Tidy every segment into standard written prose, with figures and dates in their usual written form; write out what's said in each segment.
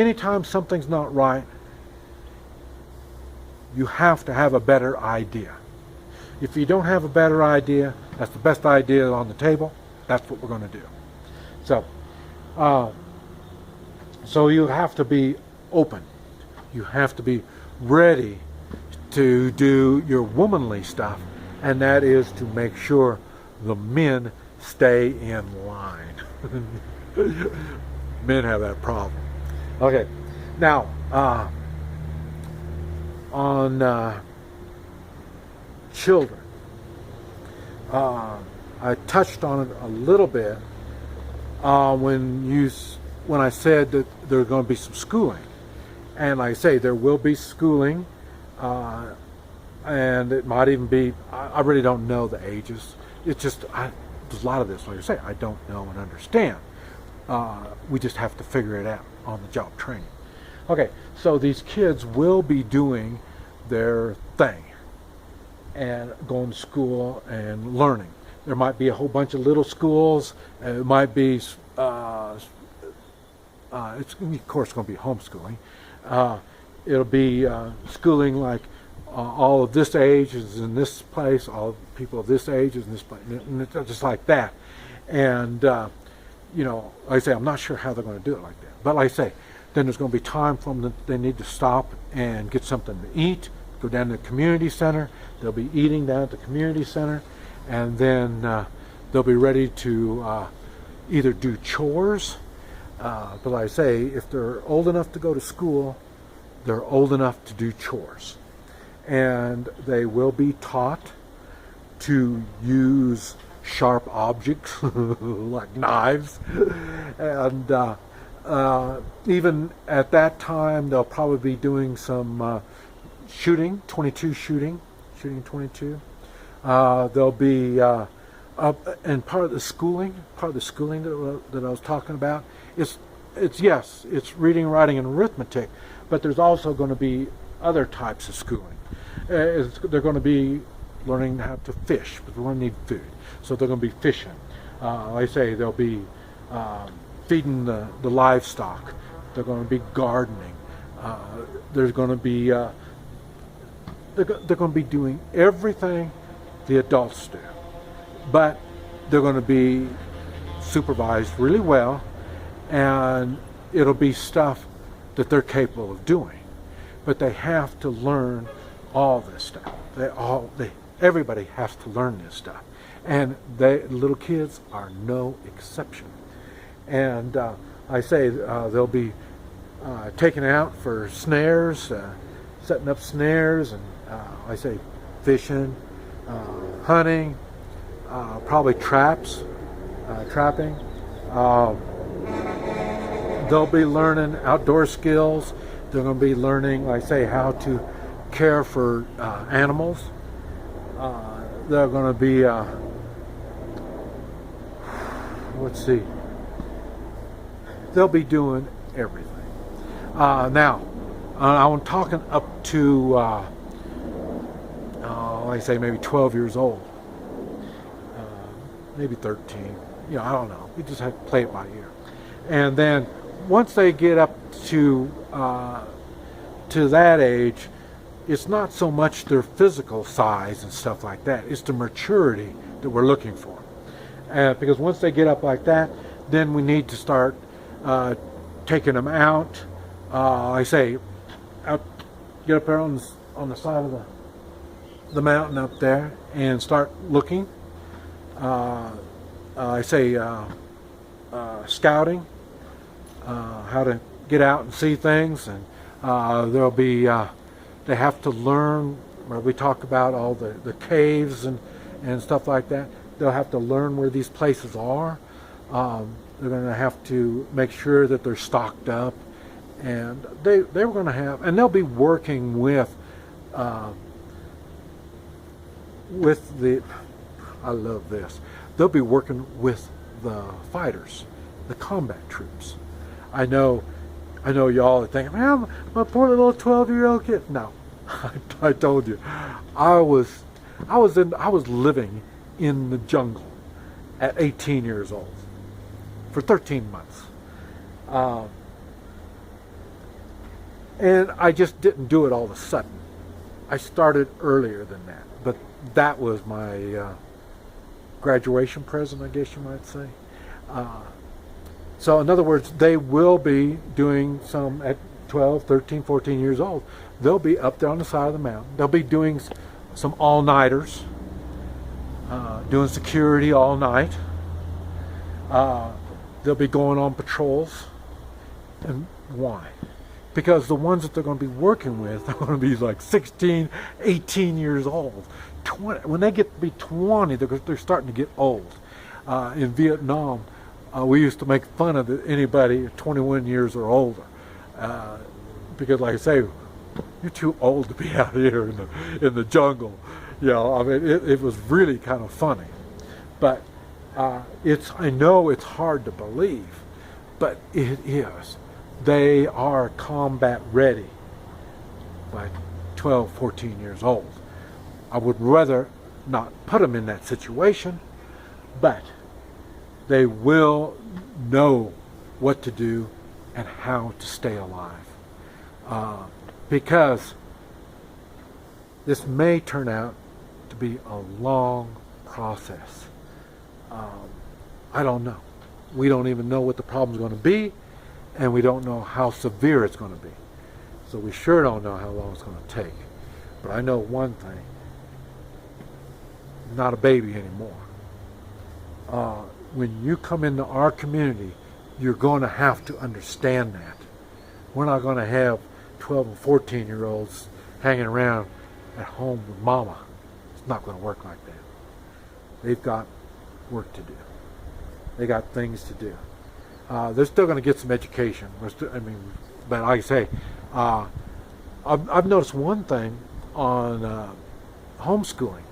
Anytime something's not right, you have to have a better idea. If you don't have a better idea, that's the best idea on the table. That's what we're going to do. So, so you have to be open. You have to be ready to do your womanly stuff, and that is to make sure the men stay in line. Men have that problem. Okay, now on children, I touched on it a little bit when I said that there's going to be some schooling, and like I say, there will be schooling, and it might even be, I really don't know the ages. It's just there's a lot of this, like I say, I don't know and understand. We just have to figure it out on the job training. Okay, so these kids will be doing their thing and going to school and learning. There might be a whole bunch of little schools. It might be, it's of course going to be homeschooling. It'll be schooling like all of this age is in this place, all people of this age is in this place, and it's just like that. And you know, like I say, I'm not sure how they're going to do it like that. But like I say, then there's going to be time for them that they need to stop and get something to eat, go down to the community center. They'll be eating down at the community center, and then they'll be ready to either do chores. But like I say, if they're old enough to go to school, they're old enough to do chores. And they will be taught to use sharp objects like knives, and even at that time they'll probably be doing some shooting, 22 shooting 22. There'll be and part of the schooling that I was talking about, it's yes, it's reading, writing, and arithmetic, but there's also going to be other types of schooling. They're going to be learning how to fish, but they're going to need food. So they're going to be fishing. Like I say, they'll be feeding the livestock. They're going to be gardening. There's going to be they're going to be doing everything the adults do, but they're going to be supervised really well, and it'll be stuff that they're capable of doing. But they have to learn all this stuff. Everybody has to learn this stuff, and little kids are no exception. And I say they'll be taken out for snares, setting up snares, and I say fishing, hunting, probably trapping. They'll be learning outdoor skills. They're going to be learning, like I say, how to care for animals. They're going to be, let's see, they'll be doing everything. Now, I'm talking up to, like I say, maybe 12 years old, maybe 13. You know, I don't know. We just have to play it by ear. And then once they get up to that age, it's not so much their physical size and stuff like that. It's the maturity that we're looking for. Because once they get up like that, then we need to start taking them out. I say, get up there on the side of the mountain up there and start looking. I say scouting, how to get out and see things, and there'll be they have to learn, where we talk about all the caves and stuff like that. They'll have to learn where these places are. They're going to have to make sure that they're stocked up, and they were going to have, and they'll be working with the, I love this, they'll be working with the fighters, the combat troops. I know y'all are thinking, man, my poor little 12-year-old kid. No, I told you, I was living in the jungle at 18 years old for 13 months. And I just didn't do it all of a sudden. I started earlier than that, but that was my graduation present, I guess you might say. So in other words, they will be doing some at 12, 13, 14 years old. They'll be up there on the side of the mountain. They'll be doing some all-nighters, doing security all night. They'll be going on patrols. And why? Because the ones that they're going to be working with are going to be like 16, 18 years old. 20, when they get to be 20, they're starting to get old. In Vietnam, we used to make fun of anybody 21 years or older. Because like I say, you're too old to be out here in the jungle. You know, I mean, it was really kind of funny. But I know it's hard to believe, but it is. They are combat ready by 12, 14 years old. I would rather not put them in that situation, but they will know what to do and how to stay alive. Because this may turn out to be a long process. I don't know. We don't even know what the problem's going to be, and we don't know how severe it's going to be. So we sure don't know how long it's going to take. But I know one thing. I'm not a baby anymore. When you come into our community, you're going to have to understand that. We're not going to have 12 and 14-year-olds hanging around at home with mama. It's not going to work like that. They've got work to do. They got things to do. They're still going to get some education. But like I say, I've noticed one thing on homeschooling.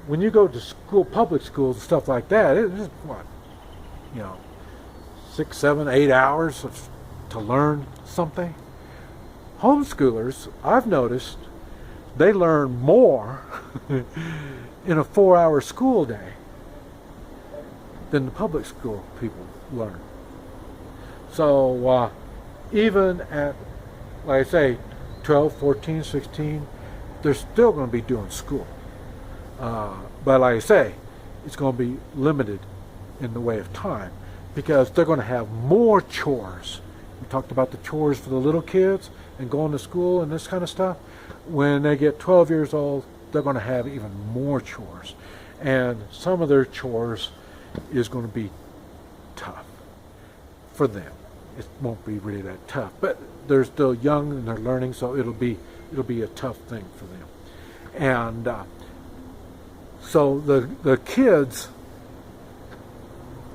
When you go to school, public schools and stuff like that, it's what, 6, 7, 8 hours to learn something. Homeschoolers, I've noticed, they learn more in a 4-hour school day than the public school people learn. So even at, like I say, 12, 14, 16, they're still going to be doing school. But like I say, it's going to be limited in the way of time because they're going to have more chores. We talked about the chores for the little kids and going to school and this kind of stuff. When they get 12 years old, they're going to have even more chores. And some of their chores is going to be tough for them. It won't be really that tough, but they're still young and they're learning, so it'll be a tough thing for them. And so the kids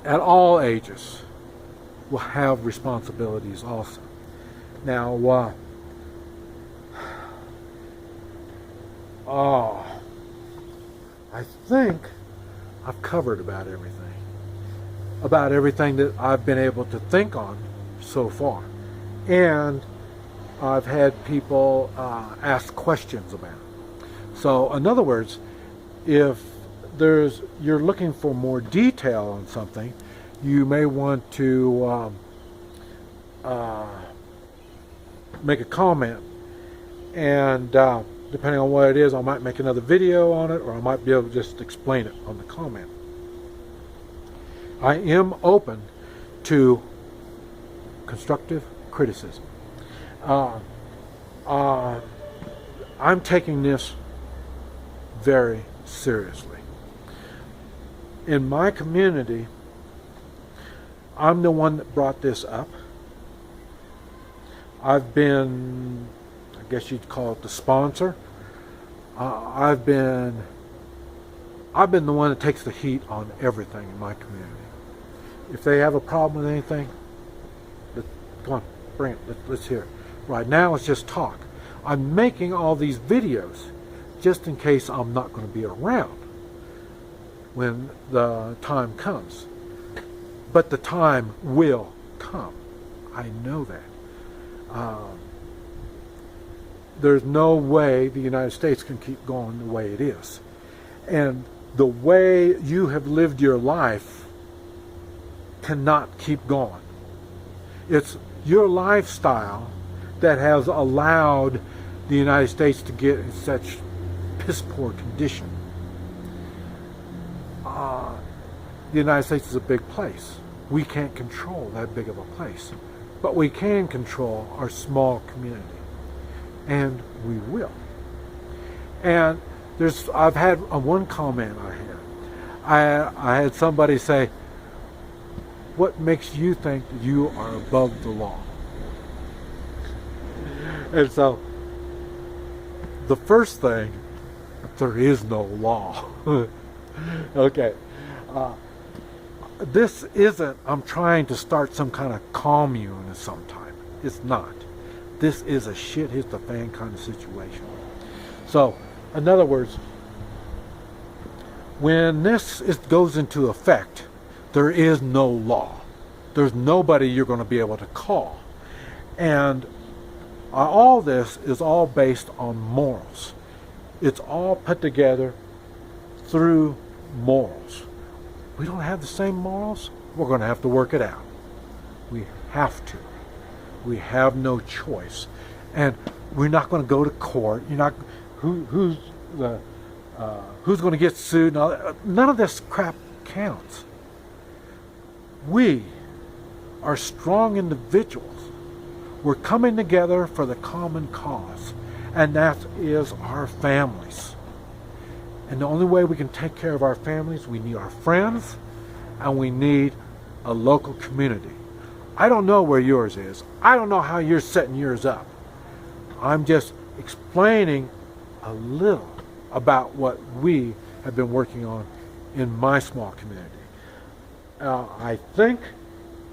at all ages will have responsibilities also. Now, I think I've covered about everything that I've been able to think on so far. And I've had people ask questions about it. So, in other words, if you're looking for more detail on something, you may want to make a comment, and depending on what it is, I might make another video on it, or I might be able to just explain it on the comment. I am open to constructive criticism. I'm taking this very seriously. In my community, I'm the one that brought this up. I've been, I guess you'd call it the sponsor. I've been the one that takes the heat on everything in my community. If they have a problem with anything, come on, bring it. Let's hear it. Right now, it's just talk. I'm making all these videos just in case I'm not going to be around when the time comes. But the time will come. I know that. There's no way the United States can keep going the way it is. And the way you have lived your life cannot keep going. It's your lifestyle that has allowed the United States to get in such piss poor condition. The United States is a big place. We can't control that big of a place, but we can control our small community, and we will. And I've had one comment I had somebody say, "What makes you think that you are above the law?" And so, the first thing, there is no law. Okay. This isn't, I'm trying to start some kind of commune sometime. It's not. This is a shit hits the fan kind of situation. So, in other words, when this goes into effect, there is no law. There's nobody you're going to be able to call. And all this is all based on morals. It's all put together through morals. We don't have the same morals. We're going to have to work it out. We have to. We have no choice. And we're not going to go to court. You're not. Who's going to get sued? None of this crap counts. We are strong individuals. We're coming together for the common cause, and that is our families. And the only way we can take care of our families, we need our friends, and we need a local community. I don't know where yours is. I don't know how you're setting yours up. I'm just explaining a little about what we have been working on in my small community. I think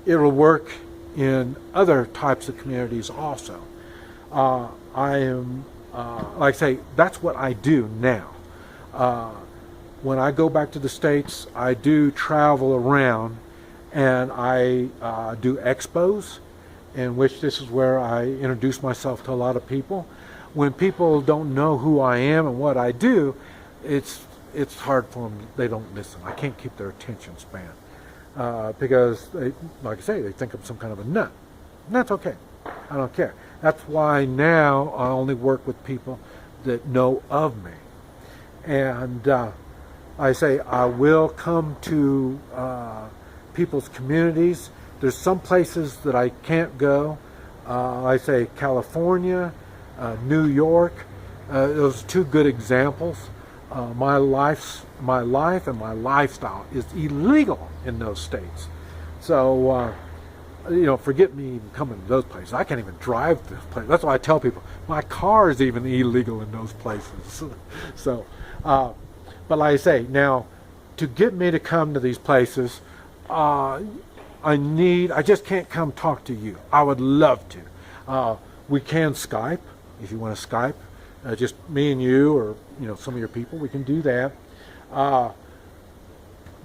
it'll work in other types of communities also. I am, like I say, that's what I do now. When I go back to the States, I do travel around, and I do expos, in which this is where I introduce myself to a lot of people. When people don't know who I am and what I do, it's hard for them. They don't listen. I can't keep their attention span because, like I say, they think I'm some kind of a nut. And that's okay. I don't care. That's why now I only work with people that know of me. And I say I will come to people's communities. There's some places that I can't go. I say California, New York. Those are two good examples. My life and my lifestyle is illegal in those states. So, forget me even coming to those places. I can't even drive to those places. That's why I tell people, my car is even illegal in those places. So, but like I say, now, to get me to come to these places, I just can't come talk to you. I would love to. We can Skype, if you want to Skype. Just me and you, or some of your people, we can do that.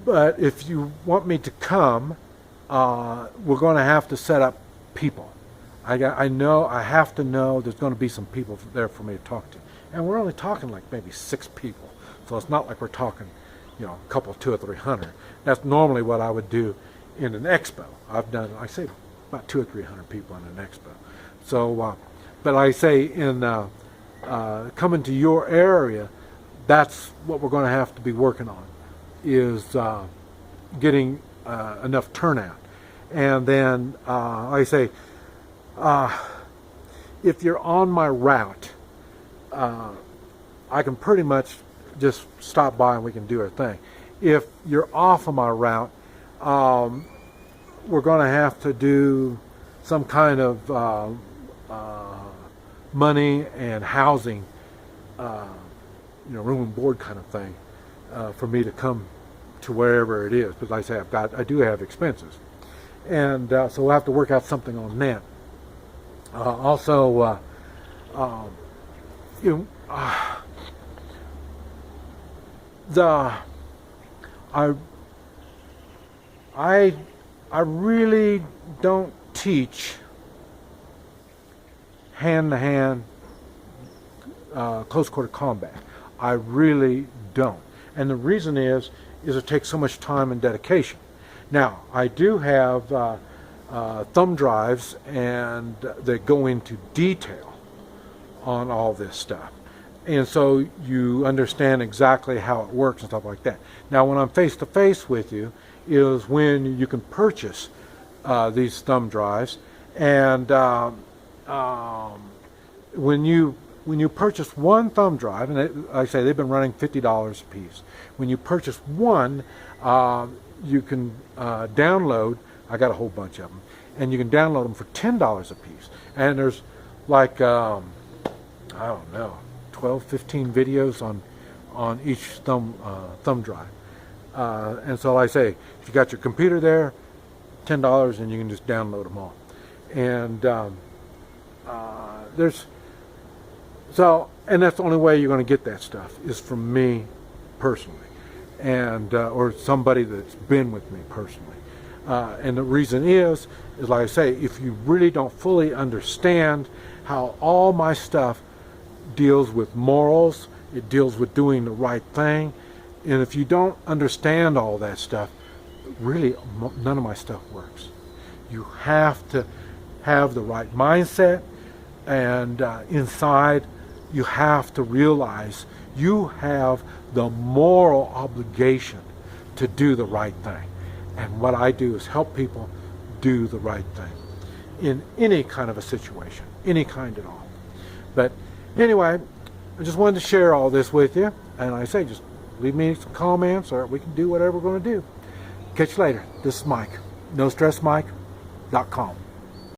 But if you want me to come, we're going to have to set up people. I have to know there's going to be some people there for me to talk to. And we're only talking like maybe 6 people. So it's not like we're talking, a couple, 200 or 300. That's normally what I would do in an expo. I've done, I say, about 200 or 300 people in an expo. So, but I say in coming to your area, that's what we're going to have to be working on, is getting enough turnout. And then I say, if you're on my route, I can pretty much just stop by and we can do our thing. If you're off of my route, we're going to have to do some kind of money and housing, room and board kind of thing, for me to come to wherever it is. Because like I say, I do have expenses, and so we'll have to work out something on that. Also, I really don't teach hand-to-hand close quarter combat. I really don't, and the reason is it takes so much time and dedication. Now, I do have thumb drives, and they go into detail on all this stuff. And so you understand exactly how it works and stuff like that. Now, when I'm face to face with you is when you can purchase these thumb drives, and when you purchase one thumb drive, and like I say, they've been running $50 a piece. When you purchase one, you can download. I got a whole bunch of them, and you can download them for $10 a piece. And there's like I don't know, 12, 15 videos on each thumb drive. And so, like I say, if you got your computer there, $10, and you can just download them all. And and that's the only way you're going to get that stuff is from me personally, and or somebody that's been with me personally. And the reason is like I say, if you really don't fully understand how all my stuff deals with morals, it deals with doing the right thing, and if you don't understand all that stuff, really none of my stuff works. You have to have the right mindset, and inside you have to realize you have the moral obligation to do the right thing. And what I do is help people do the right thing in any kind of a situation, any kind at all. But anyway, I just wanted to share all this with you, and like I say, just leave me some comments, or we can do whatever we're going to do. Catch you later. This is Mike, NoStressMike.com.